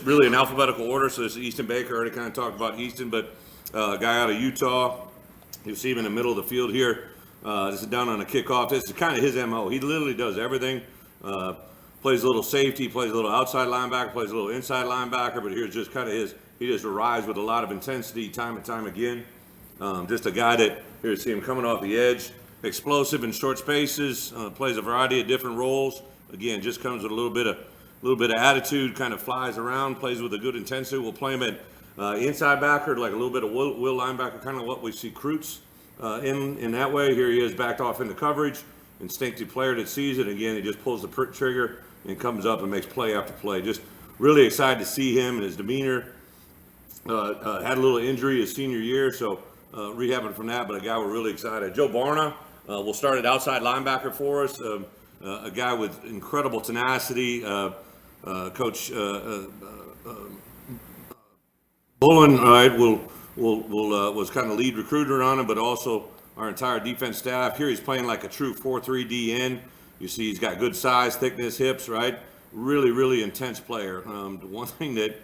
really in alphabetical order. So this is Easton Baker. I already kind of talked about Easton, but a guy out of Utah. You see him in the middle of the field here. This is down on a kickoff. This is kind of his MO. He literally does everything. Plays a little safety, plays a little outside linebacker, plays a little inside linebacker, but here's just kind of his, he just arrives with a lot of intensity time and time again. Just a guy that, here you see him coming off the edge, explosive in short spaces, plays a variety of different roles. Again, just comes with a little bit of attitude, kind of flies around, plays with a good intensity. We'll play him at inside backer, like a little bit of will linebacker, kind of what we see Krutz in that way. Here he is backed off into coverage. Instinctive player that sees it. Again, he just pulls the trigger and comes up and makes play after play. Just really excited to see him and his demeanor. Had a little injury his senior year, so rehabbing from that, but a guy we're really excited. Joe Bara will start at outside linebacker for us. A guy with incredible tenacity. Coach Bullen, right, was kind of lead recruiter on him, but also our entire defense staff. Here he's playing like a true 4-3 DN. You see he's got good size, thickness, hips, right? Really, really intense player. The one thing that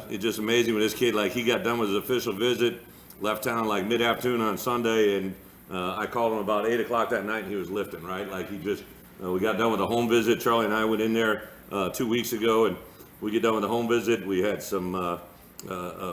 it's just amazing with this kid, like he got done with his official visit, left town like mid-afternoon on Sunday, and I called him about 8 o'clock that night and he was lifting, right? Like he just, we got done with the home visit. Charlie and I went in there 2 weeks ago, and we get done with the home visit. We had some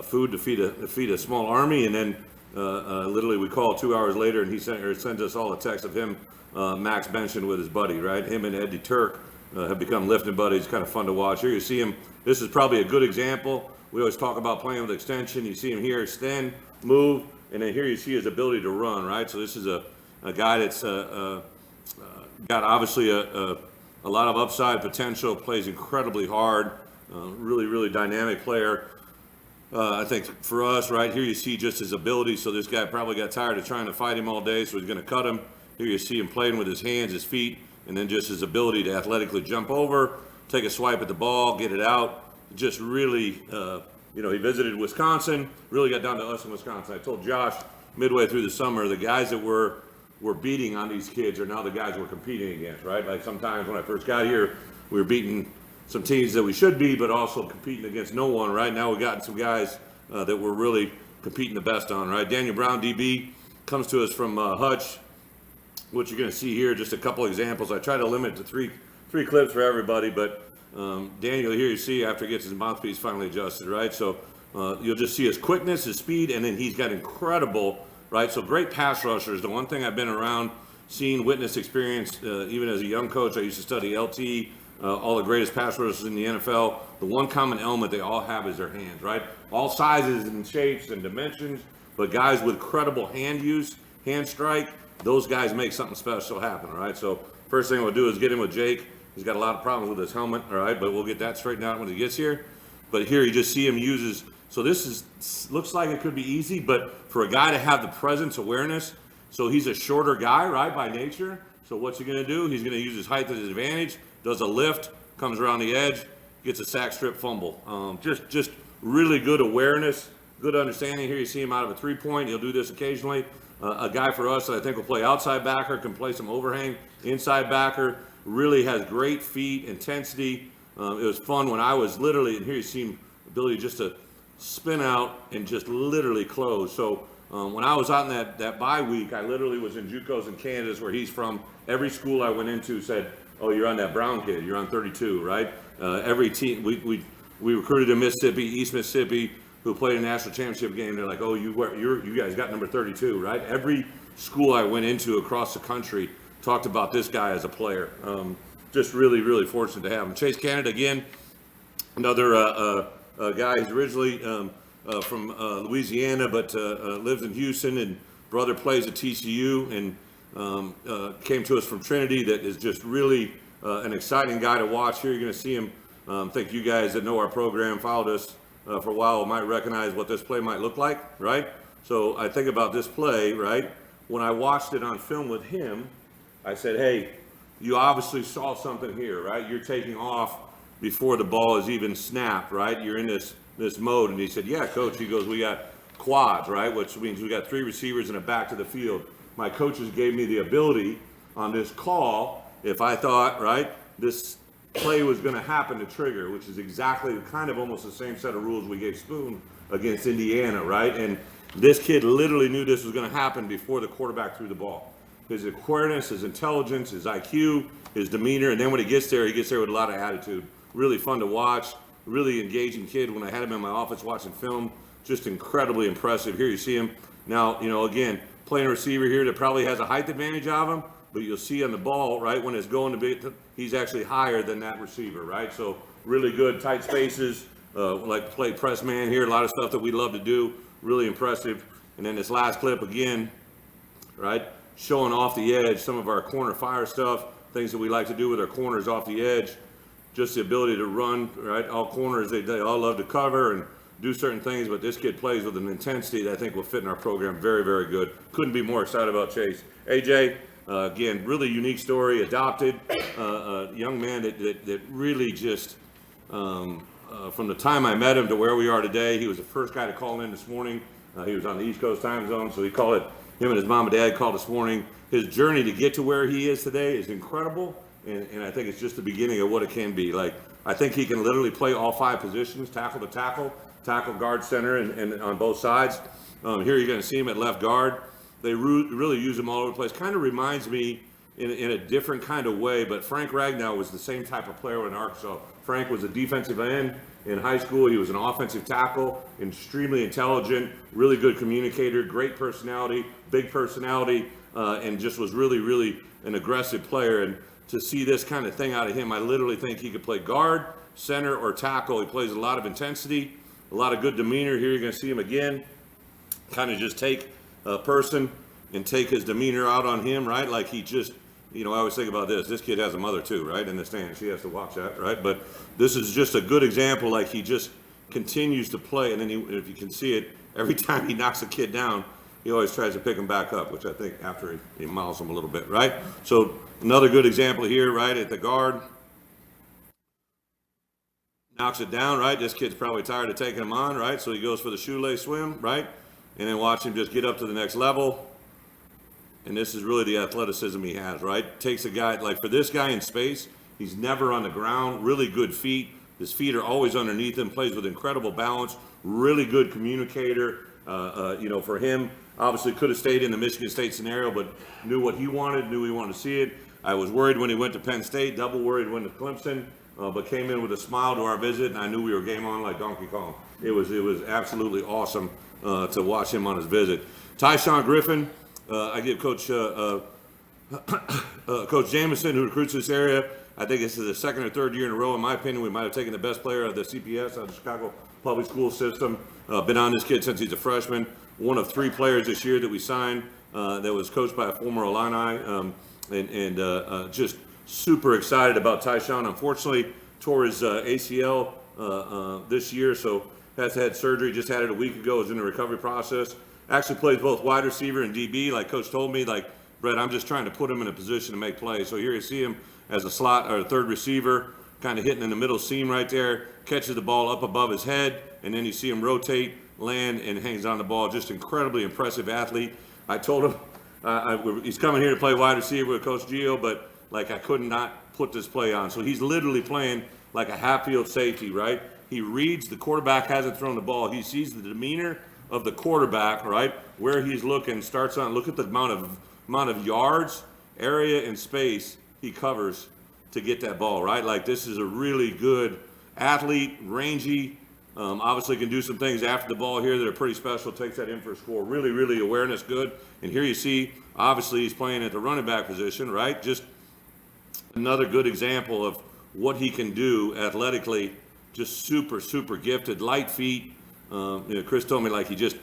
food to feed a small army, and then literally we called 2 hours later, and he sends us all a text of him max benching with his buddy, right? Him and Eddie Turk have become lifting buddies. Kind of fun to watch. Here you see him. This is probably a good example. We always talk about playing with extension. You see him here extend, move, and then here you see his ability to run, right? So this is a guy that's got obviously a lot of upside potential, plays incredibly hard, really, really dynamic player. I think for us, right here, you see just his ability. So this guy probably got tired of trying to fight him all day, so he's going to cut him. Here you see him playing with his hands, his feet, and then just his ability to athletically jump over, take a swipe at the ball, get it out. Just really, he visited Wisconsin, really got down to us in Wisconsin. I told Josh midway through the summer, the guys that we're beating on these kids are now the guys we're competing against, right? Like sometimes when I first got here, we were beating some teams that we should be, but also competing against no one. Right now, we've gotten some guys that we're really competing the best on. Right, Daniel Brown, DB, comes to us from Hutch. What you're going to see here, just a couple examples. I try to limit it to three clips for everybody, but Daniel here, you see after he gets his mouthpiece finally adjusted. Right, so you'll just see his quickness, his speed, and then he's got incredible. Right, so great pass rushers. The one thing I've been around, seen, witnessed, experienced, even as a young coach, I used to study LT. All the greatest pass rushers in the NFL, the one common element they all have is their hands, right? All sizes and shapes and dimensions, but guys with credible hand use, hand strike, those guys make something special happen, all right? So first thing we'll do is get him with Jake. He's got a lot of problems with his helmet, all right? But we'll get that straightened out when he gets here. But here you just see him uses, so this looks like it could be easy, but for a guy to have the presence awareness, so he's a shorter guy, right, by nature. So what's he gonna do? He's gonna use his height to his advantage. Does a lift, comes around the edge, gets a sack strip fumble. Just really good awareness, good understanding. Here you see him out of a three-point. He'll do this occasionally. A guy for us that I think will play outside backer, can play some overhang, inside backer, really has great feet, intensity. It was fun when I was literally, and here you see him, ability just to spin out and just literally close. So when I was out in that bye week, I literally was in JUCOs in Kansas where he's from. Every school I went into said, oh, you're on that Brown kid. You're on 32, right? Every team, we recruited in Mississippi, East Mississippi, who played a national championship game. They're like, oh, you guys got number 32, right? Every school I went into across the country talked about this guy as a player. Just really, really fortunate to have him. Chase Canada, again, another guy who's originally from Louisiana, but lives in Houston, and brother plays at TCU, and came to us from Trinity. That is just really an exciting guy to watch. Here you're going to see him. I think you guys that know our program, followed us for a while, might recognize what this play might look like, right? So I think about this play, right? When I watched it on film with him, I said, hey, you obviously saw something here, right? You're taking off before the ball is even snapped, right? You're in this mode. And he said, yeah, coach. He goes, we got quads, right? Which means we got three receivers and a back to the field. My coaches gave me the ability on this call, if I thought, right, this play was going to happen to trigger, which is exactly kind of almost the same set of rules we gave Spoon against Indiana, right? And this kid literally knew this was going to happen before the quarterback threw the ball. His awareness, his intelligence, his IQ, his demeanor, and then when he gets there with a lot of attitude. Really fun to watch, really engaging kid. When I had him in my office watching film, just incredibly impressive. Here you see him. Now, again, playing a receiver here that probably has a height advantage of him, but you'll see on the ball, right, when it's going to be, he's actually higher than that receiver, right? So really good, tight spaces, like play press man here, a lot of stuff that we love to do, really impressive. And then this last clip again, right, showing off the edge, some of our corner fire stuff, things that we like to do with our corners off the edge, just the ability to run, right? All corners, they all love to cover and do certain things, but this kid plays with an intensity that I think will fit in our program very, very good. Couldn't be more excited about Chase. AJ, again, really unique story, adopted, a young man that really just, from the time I met him to where we are today, he was the first guy to call in this morning. He was on the East Coast time zone, so he called it. Him and his mom and dad called this morning. His journey to get to where he is today is incredible, and I think it's just the beginning of what it can be. Like, I think he can literally play all 5 positions, tackle to tackle, guard, center, and on both sides. Here you're going to see him at left guard. They really use him all over the place. Kind of reminds me in a different kind of way, but Frank Ragnow was the same type of player in Arkansas. Frank was a defensive end in high school. He was an offensive tackle, extremely intelligent, really good communicator, great personality, big personality, and just was really, really an aggressive player. And to see this kind of thing out of him, I literally think he could play guard, center, or tackle. He plays a lot of intensity, a lot of good demeanor. Here you're going to see him again, kind of just take a person and take his demeanor out on him, right? Like he just, I always think about this. This kid has a mother too, right? In the stand. She has to watch that, right? But this is just a good example. Like he just continues to play. And then if you can see it, every time he knocks a kid down, he always tries to pick him back up, which I think after he miles him a little bit, right? So another good example here, right? At the guard. Knocks it down, right? This kid's probably tired of taking him on, right? So he goes for the shoelace swim, right? And then watch him just get up to the next level. And this is really the athleticism he has, right? Takes a guy, like for this guy in space, he's never on the ground, really good feet. His feet are always underneath him, plays with incredible balance, really good communicator. For him, obviously could have stayed in the Michigan State scenario, but knew what he wanted, knew he wanted to see it. I was worried when he went to Penn State, double worried when to Clemson, but came in with a smile to our visit, and I knew we were game on like Donkey Kong. It was absolutely awesome to watch him on his visit. Taon Griffin, I give Coach Jamison, who recruits this area, I think this is the second or third year in a row, in my opinion, we might have taken the best player of the CPS, out of the Chicago Public School System. Been on this kid since he's a freshman. One of 3 players this year that we signed that was coached by a former Illini, just super excited about Taon. Unfortunately, tore his ACL this year, so has had surgery, just had it a week ago, is in the recovery process. Actually plays both wide receiver and DB, like Coach told me, like, Brett, I'm just trying to put him in a position to make plays. So here you see him as a slot or a third receiver, kind of hitting in the middle seam right there, catches the ball up above his head, and then you see him rotate, land, and hangs on the ball. Just incredibly impressive athlete. I told him he's coming here to play wide receiver with Coach Gio, but like I could not put this play on. So he's literally playing like a half-field safety, right? He reads the quarterback hasn't thrown the ball. He sees the demeanor of the quarterback, right? Where he's looking, starts on, look at the amount of yards, area, and space he covers to get that ball, right? Like this is a really good athlete, rangy, obviously can do some things after the ball here that are pretty special, takes that in for a score. Really, really awareness good. And here you see, obviously he's playing at the running back position, right? Just another good example of what he can do athletically, just super, super gifted, light feet. Chris told me like he just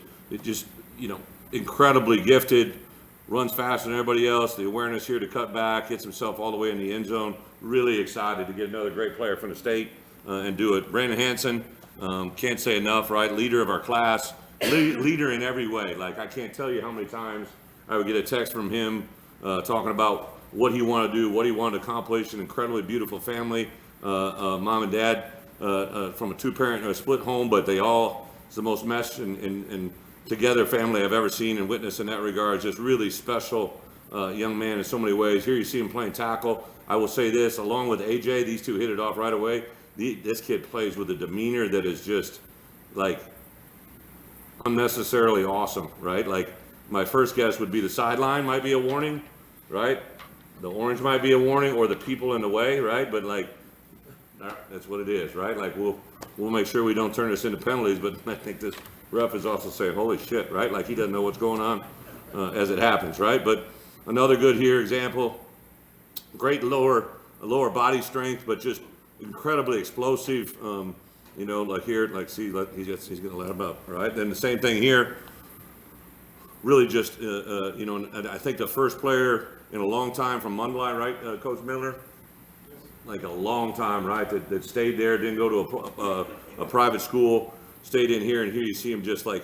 incredibly gifted, runs faster than everybody else. The awareness here to cut back, gets himself all the way in the end zone. Really excited to get another great player from the state and do it. Brandon Hanson, can't say enough, right? Leader of our class, leader in every way. Like I can't tell you how many times I would get a text from him talking about what he wanted to do, what he wanted to accomplish. An incredibly beautiful family, mom and dad from a 2-parent split home, but they all, it's the most meshed and together family I've ever seen and witnessed in that regard. Just really special young man in so many ways. Here you see him playing tackle. I will say this, along with AJ, these two hit it off right away. This kid plays with a demeanor that is just like unnecessarily awesome, right? Like my first guess would be the sideline might be a warning, right? The orange might be a warning, or the people in the way, right? But like, that's what it is, right? Like we'll make sure we don't turn this into penalties, but I think this ref is also saying, holy shit, right? Like he doesn't know what's going on as it happens, right? But another good here example, great lower body strength, but just incredibly explosive. You know, like here, like see, like he's gonna let him up, right? Then the same thing here. Really just, you know, I think the first player in a long time from Mundelein, right, Coach Miller? Like a long time, right, that stayed there, didn't go to a private school, stayed in here, and here you see him just like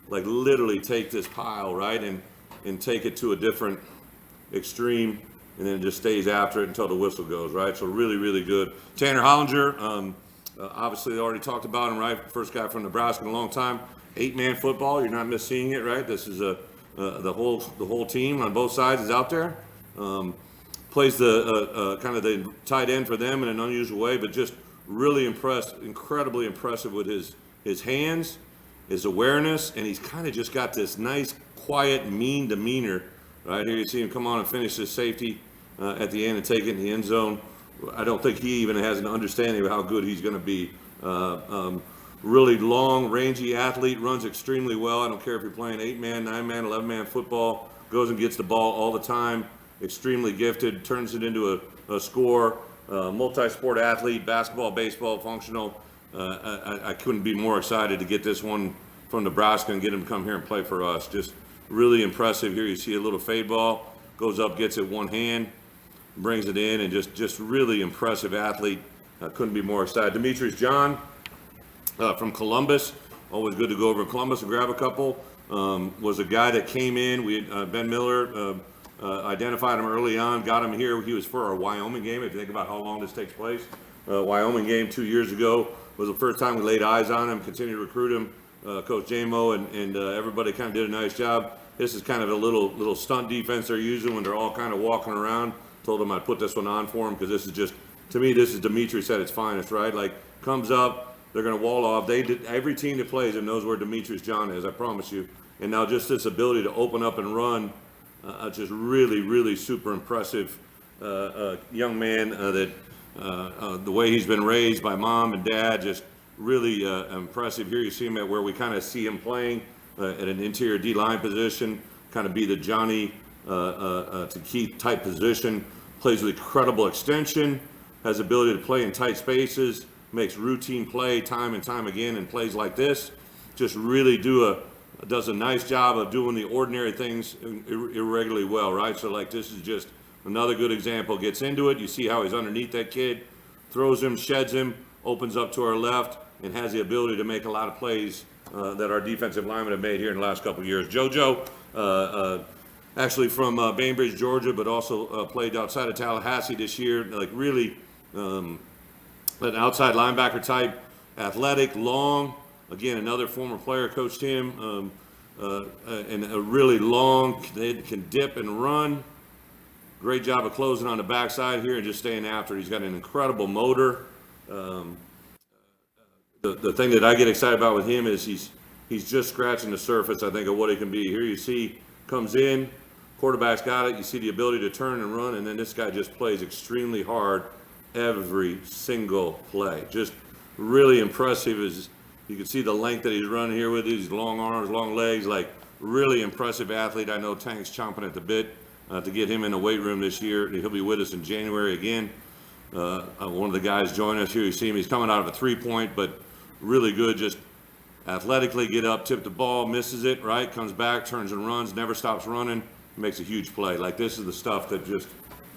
literally take this pile, right, and take it to a different extreme, and then just stays after it until the whistle goes, right? So really, really good. Tanner Hollinger, obviously already talked about him, right? First guy from Nebraska in a long time. 8-man football, you're not misseeing it, right? This is the whole team on both sides is out there. Plays the kind of the tight end for them in an unusual way, but just really incredibly impressive with his hands, his awareness, and he's kind of just got this nice, quiet, mean demeanor. Right here, you see him come on and finish his safety at the end and take it in the end zone. I don't think he even has an understanding of how good he's going to be. Really long, rangy athlete, runs extremely well. I don't care if you're playing 8-man, 9-man, 11-man football, goes and gets the ball all the time. Extremely gifted, turns it into a score. Multi-sport athlete, basketball, baseball, functional. I couldn't be more excited to get this one from Nebraska and get him to come here and play for us. Just really impressive. Here you see a little fade ball, goes up, gets it one hand, brings it in, and just really impressive athlete. Couldn't be more excited. Demetrius John from Columbus. Always good to go over to Columbus and grab a couple. Was a guy that came in. Ben Miller identified him early on, got him here. He was for our Wyoming game. If you think about how long this takes place, Wyoming game 2 years ago was the first time we laid eyes on him. Continued to recruit him. Coach Jamo and everybody kind of did a nice job. This is kind of a little stunt defense they're using when they're all kind of walking around. Told them I'd put this one on for him because this is just, to me, this is Demetrius at its finest, right? Like comes up, they're going to wall off. Every team that plays him knows where Demetrius John is, I promise you. And now just this ability to open up and run, just really, really super impressive young man the way he's been raised by mom and dad, just really impressive. Here you see him at where we kind of see him playing at an interior D-line position, kind of be the Johnny to Keith type position. Plays with incredible extension, has ability to play in tight spaces, makes routine play time and time again, and plays like this. Just really does a nice job of doing the ordinary things irregularly well, right? So like this is just another good example. Gets into it. You see how he's underneath that kid, throws him, sheds him, opens up to our left, and has the ability to make a lot of plays that our defensive linemen have made here in the last couple of years. JoJo, actually from Bainbridge, Georgia, but also played outside of Tallahassee this year. Like really an outside linebacker type, athletic, long. Again, another former player coached him, and a really long, can dip and run. Great job of closing on the backside here and just staying after. He's got an incredible motor. The thing that I get excited about with him is he's just scratching the surface, I think, of what he can be. Here you see, comes in, quarterback's got it. You see the ability to turn and run, and then this guy just plays extremely hard every single play. Just really impressive. You can see the length that he's running here with these long arms, long legs, like really impressive athlete. I know Tank's chomping at the bit to get him in the weight room this year. He'll be with us in January again. One of the guys join us here. You see him, he's coming out of a 3-point, but really good, just athletically get up, tip the ball, misses it, right? Comes back, turns and runs, never stops running, makes a huge play. Like this is the stuff that just,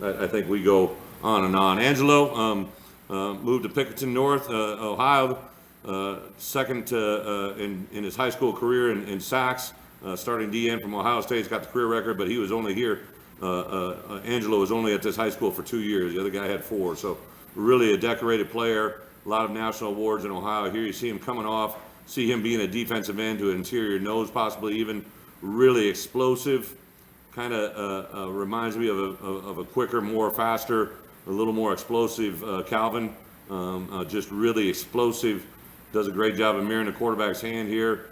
I think we go on and on. Angelo moved to Pickerington North, Ohio. Second in his high school career in sacks, starting DN from Ohio State. He's got the career record, but he was only here. Angelo was only at this high school for 2 years. The other guy had 4. So really a decorated player, a lot of national awards in Ohio. Here you see him coming off, see him being a defensive end to an interior nose, possibly even really explosive. Kind of reminds me of a quicker, more faster a little more explosive Calvin, just really explosive. Does a great job of mirroring the quarterback's hand here.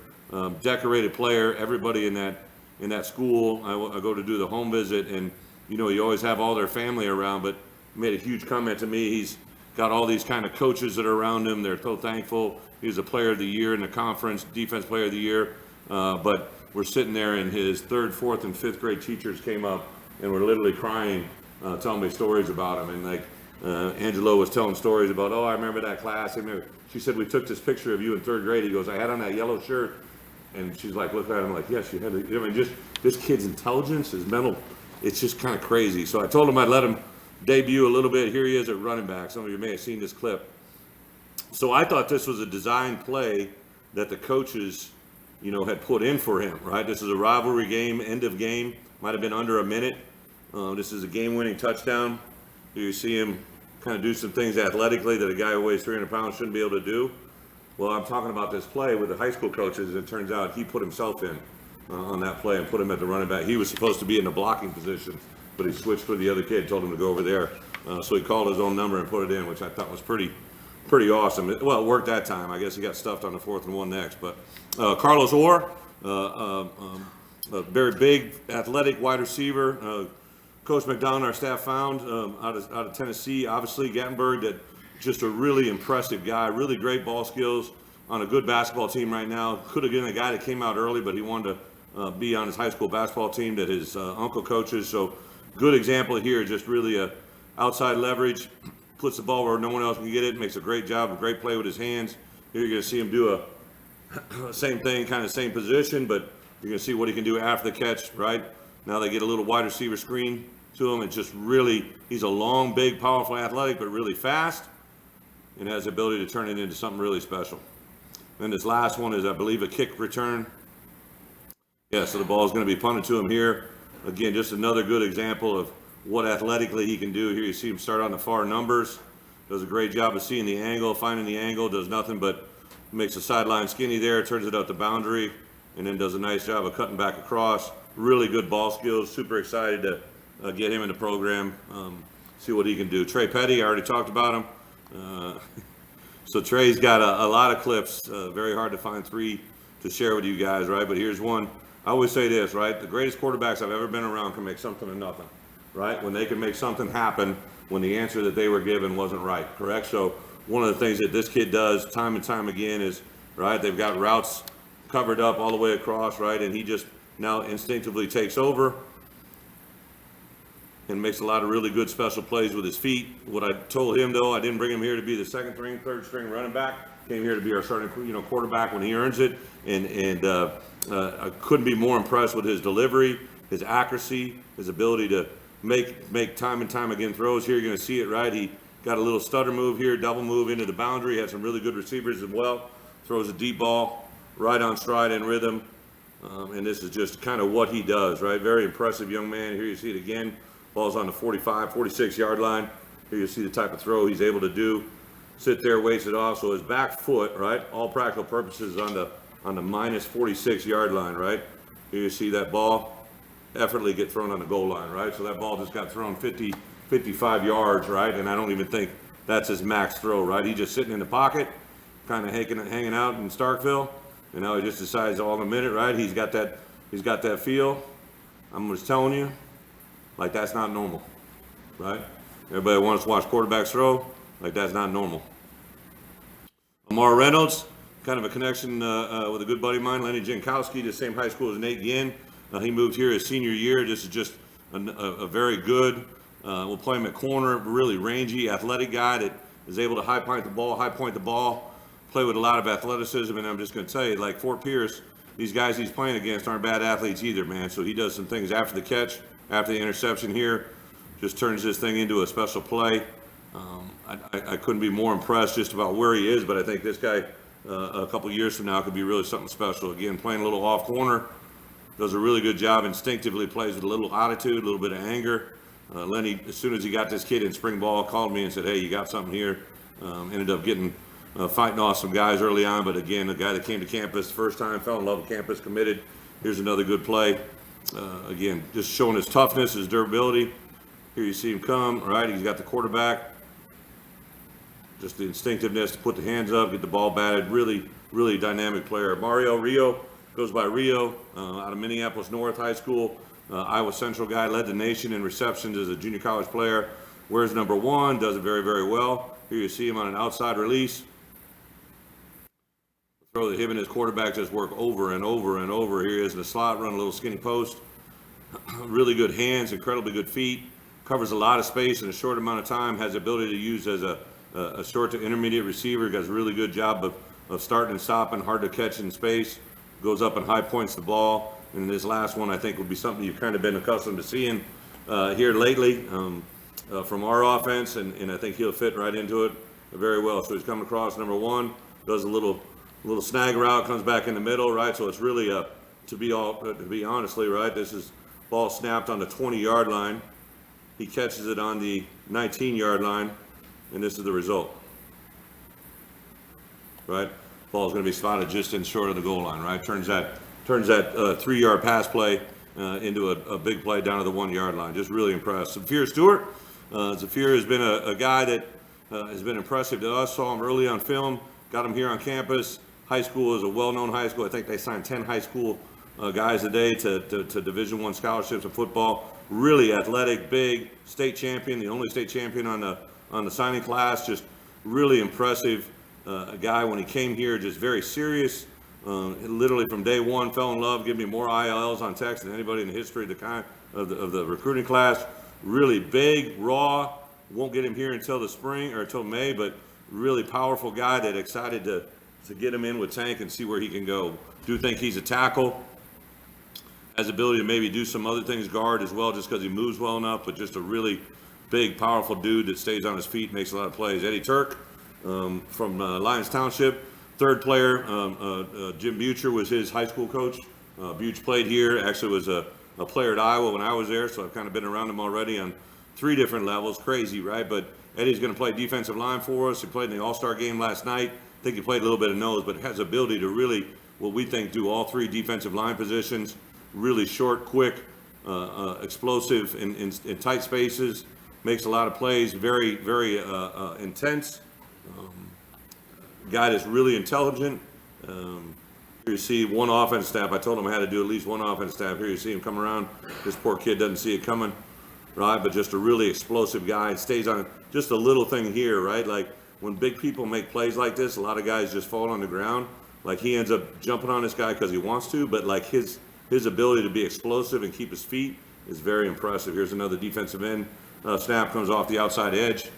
Decorated player. Everybody in that school. I go to do the home visit, and you always have all their family around. But he made a huge comment to me. He's got all these kind of coaches that are around him. They're so thankful. He was a player of the year in the conference, defense player of the year. But we're sitting there, and his 3rd, 4th, and 5th grade teachers came up and were literally crying, telling me stories about him. And like Angelo was telling stories about, I remember that class. She said, we took this picture of you in 3rd grade. He goes, I had on that yellow shirt. And she's like, look at him like, yes, you had it. Just this kid's intelligence, his mental, it's just kind of crazy. So I told him I'd let him debut a little bit. Here he is at running back. Some of you may have seen this clip. So I thought this was a design play that the coaches, had put in for him, right? This is a rivalry game, end of game, might have been under a minute. This is a game-winning touchdown. You see him kind of do some things athletically that a guy who weighs 300 pounds shouldn't be able to do. Well, I'm talking about this play with the high school coaches, and it turns out he put himself in on that play and put him at the running back. He was supposed to be in the blocking position, but he switched with the other kid, told him to go over there. So he called his own number and put it in, which I thought was pretty awesome. It worked that time. I guess he got stuffed on the 4th and 1 next. But Carlos Orr, a very big, athletic wide receiver. Coach McDonald, our staff found out of Tennessee, obviously Gattenberg, that just a really impressive guy, really great ball skills on a good basketball team right now. Could have been a guy that came out early, but he wanted to be on his high school basketball team that his uncle coaches. So good example here, just really a outside leverage, puts the ball where no one else can get it, makes a great job, a great play with his hands. Here you're going to see him do a same thing, kind of same position, but you're going to see what he can do after the catch, right? Now they get a little wide receiver screen to him. It's just really, he's a long, big, powerful, athletic, but really fast, and has the ability to turn it into something really special. Then this last one is, I believe, a kick return. Yeah, so the ball is going to be punted to him here. Again, just another good example of what athletically he can do. Here you see him start on the far numbers. Does a great job of seeing the angle, finding the angle, does nothing but makes the sideline skinny there, turns it out the boundary, and then does a nice job of cutting back across. Really good ball skills. Super excited to get him in the program, see what he can do. Trey Petty, I already talked about him. So Trey's got a lot of clips, very hard to find 3 to share with you guys, right? But here's one. I always say this, right? The greatest quarterbacks I've ever been around can make something of nothing, right? When they can make something happen when the answer that they were given wasn't right, correct? So one of the things that this kid does time and time again is, right, they've got routes covered up all the way across, right? And he just now instinctively takes over and makes a lot of really good special plays with his feet. What I told him, though, I didn't bring him here to be the 2nd string, 3rd string running back. Came here to be our starting, quarterback when he earns it. And I couldn't be more impressed with his delivery, his accuracy, his ability to make time and time again throws. Here you're going to see it, right? He got a little stutter move here, double move into the boundary. Had some really good receivers as well. Throws a deep ball right on stride and rhythm. And this is just kind of what he does, right? Very impressive young man. Here you see it again. Ball's on the 45, 46-yard line. Here you see the type of throw he's able to do. Sit there, waits it off. So his back foot, right, all practical purposes on the minus 46-yard line, right? Here you see that ball effortlessly get thrown on the goal line, right? So that ball just got thrown 50, 55 yards, right? And I don't even think that's his max throw, right? He's just sitting in the pocket, kind of hanging out in Starkville, and now he just decides all in a minute, right? He's got that feel. I'm just telling you, like that's not normal, right? Everybody wants to watch quarterbacks throw, like that's not normal. Amar Reynolds, kind of a connection with a good buddy of mine, Lenny Jankowski, the same high school as Nate Ginn. He moved here his senior year. This is just a very good, we'll play him at corner, really rangy, athletic guy that is able to high point the ball, play with a lot of athleticism. And I'm just going to tell you, like Fort Pierce, these guys he's playing against aren't bad athletes either, man. So he does some things after the catch, after the interception here, just turns this thing into a special play. I couldn't be more impressed just about where he is, but I think this guy a couple years from now could be really something special. Again, playing a little off corner, does a really good job, instinctively plays with a little attitude, a little bit of anger. Lenny, as soon as he got this kid in spring ball, called me and said, hey, you got something here. Ended up fighting off some guys early on, but again, a guy that came to campus the first time, fell in love with campus, committed. Here's another good play. Again, just showing his toughness, his durability. Here you see him come, right? He's got the quarterback. Just the instinctiveness to put the hands up, get the ball batted. Really, really dynamic player. Mario Rio goes by Rio, out of Minneapolis North High School. Iowa Central guy, led the nation in receptions as a junior college player. Wears number 1, does it very, very well. Here you see him on an outside release. Throw that him and his quarterback just work over and over and over. Here he is in the slot, run a little skinny post. Really good hands, incredibly good feet. Covers a lot of space in a short amount of time. Has the ability to use as a short to intermediate receiver. Does a really good job of starting and stopping, hard to catch in space. Goes up and high points the ball. And this last one, I think, would be something you've kind of been accustomed to seeing here lately from our offense, and I think he'll fit right into it very well. So he's coming across number 1, does a little snag route, comes back in the middle, right? So it's really to be honestly, right, this is ball snapped on the 20-yard line. He catches it on the 19-yard line, and this is the result, right? Ball's going to be spotted just in short of the goal line, right? Turns that 3-yard pass play into a big play down to the 1-yard line. Just really impressed. Zafir Stewart. Zafir has been a guy that has been impressive to us. Saw him early on film. Got him here on campus. High school is a well-known high school. I think they signed 10 high school guys a day to Division I scholarships in football. Really athletic, big, state champion, the only state champion on the signing class. Just really impressive. A guy when he came here, just very serious. Literally from day one, fell in love. Gave me more ILs on text than anybody in the history of the recruiting class. Really big, raw. Won't get him here until the spring or until May, but really powerful guy that excited to get him in with Tank and see where he can go. Do think he's a tackle. Has ability to maybe do some other things, guard as well, just because he moves well enough, but just a really big, powerful dude that stays on his feet, makes a lot of plays. Eddie Turk from Lyons Township. Third player, Jim Butcher was his high school coach. Butch played here, actually was a player at Iowa when I was there, so I've kind of been around him already on 3 different levels. Crazy, right? But Eddie's going to play defensive line for us. He played in the All-Star game last night. I think he played a little bit of nose, but has the ability to really, what we think, do all 3 defensive line positions. Really short, quick, explosive in tight spaces. Makes a lot of plays. Very, very intense. Guy that's really intelligent. Here you see one offense staff. I told him I had to do at least one offense staff. Here you see him come around. This poor kid doesn't see it coming, right? But just a really explosive guy. Stays on just a little thing here, right? Like when big people make plays like this, a lot of guys just fall on the ground. Like he ends up jumping on this guy because he wants to, but like his ability to be explosive and keep his feet is very impressive. Here's another defensive end. Snap comes off the outside edge.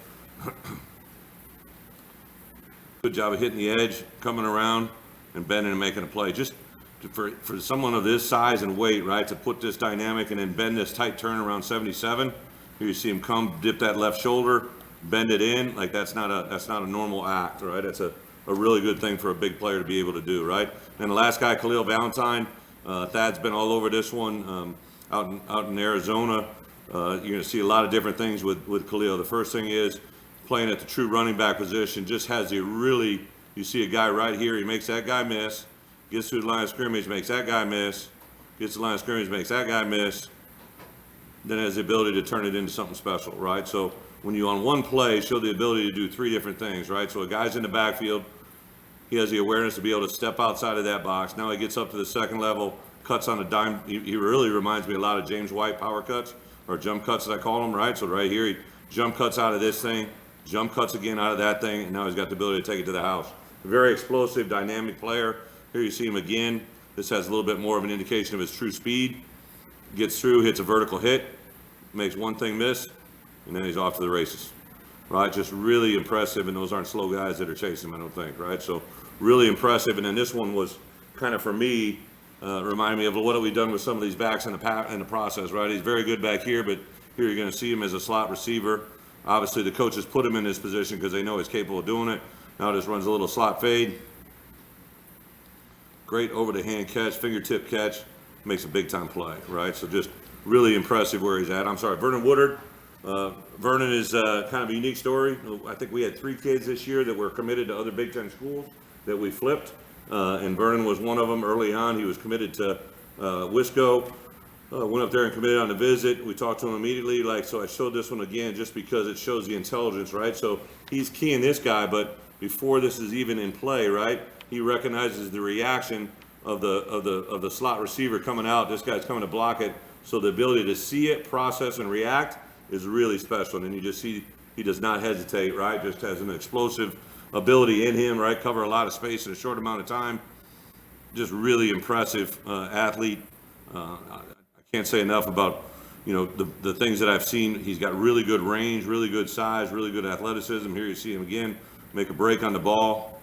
Good job of hitting the edge, coming around, and bending and making a play. Just for someone of this size and weight, right, to put this dynamic and then bend this tight turn around 77. Here you see him come, dip that left shoulder, bend it in. Like that's not a normal act, right? That's a really good thing for a big player to be able to do, right? And the last guy, Kalo Valentine. Thad's been all over this one out in Arizona. You're going to see a lot of different things with Khalil. The first thing is playing at the true running back position. Just has you see a guy right here. He makes that guy miss. Gets to the line of scrimmage, makes that guy miss. Gets to the line of scrimmage, makes that guy miss. Then has the ability to turn it into something special, right? So when you on one play show the ability to do 3 different things, right? So a guy's in the backfield. He has the awareness to be able to step outside of that box. Now he gets up to the second level, cuts on a dime. He really reminds me a lot of James White power cuts or jump cuts that I call them, right? So right here, he jump cuts out of this thing, jump cuts again out of that thing, and now he's got the ability to take it to the house. Very explosive, dynamic player. Here you see him again. This has a little bit more of an indication of his true speed. Gets through, hits a vertical hit, makes one thing miss, and then he's off to the races. Right, just really impressive, and those aren't slow guys that are chasing him, I don't think, right? So really impressive, and then this one was kind of, for me, remind me of what have we done with some of these backs in the process, right? He's very good back here, but here you're going to see him as a slot receiver. Obviously, the coaches put him in this position because they know he's capable of doing it. Now just runs a little slot fade. Great over-the-hand catch, fingertip catch, makes a big-time play, right? So just really impressive where he's at. I'm sorry, Vernon Woodard. Vernon is kind of a unique story. I think we had 3 kids this year that were committed to other Big Ten schools that we flipped, and Vernon was one of them early on. He was committed to Wisco. Went up there and committed on the visit. We talked to him immediately. So I showed this one again just because it shows the intelligence, right? So he's keying this guy, but before this is even in play, right? He recognizes the reaction of the slot receiver coming out. This guy's coming to block it. So the ability to see it, process, and react is really special. And then you just see he does not hesitate, right? Just has an explosive ability in him, right? Cover a lot of space in a short amount of time. Just really impressive athlete. I can't say enough about, the things that I've seen. He's got really good range, really good size, really good athleticism. Here you see him again, make a break on the ball.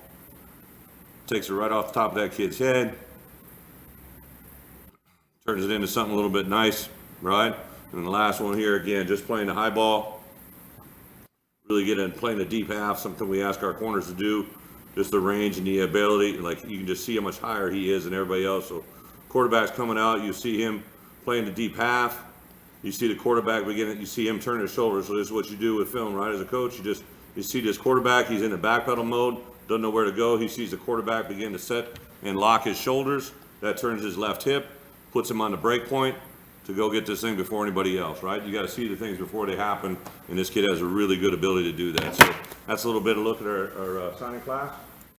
Takes it right off the top of that kid's head. Turns it into something a little bit nice, right? And the last one here, again, just playing the high ball. Really get in playing the deep half, something we ask our corners to do. Just the range and the ability. Like, you can just see how much higher he is than everybody else. So quarterback's coming out, you see him playing the deep half. You see the quarterback beginning, you see him turn his shoulders. So this is what you do with film, right? As a coach, you see this quarterback, he's in the backpedal mode, doesn't know where to go. He sees the quarterback begin to set and lock his shoulders. That turns his left hip, puts him on the break point to go get this thing before anybody else, right? You got to see the things before they happen, and this kid has a really good ability to do that. So that's a little bit of look at our signing class.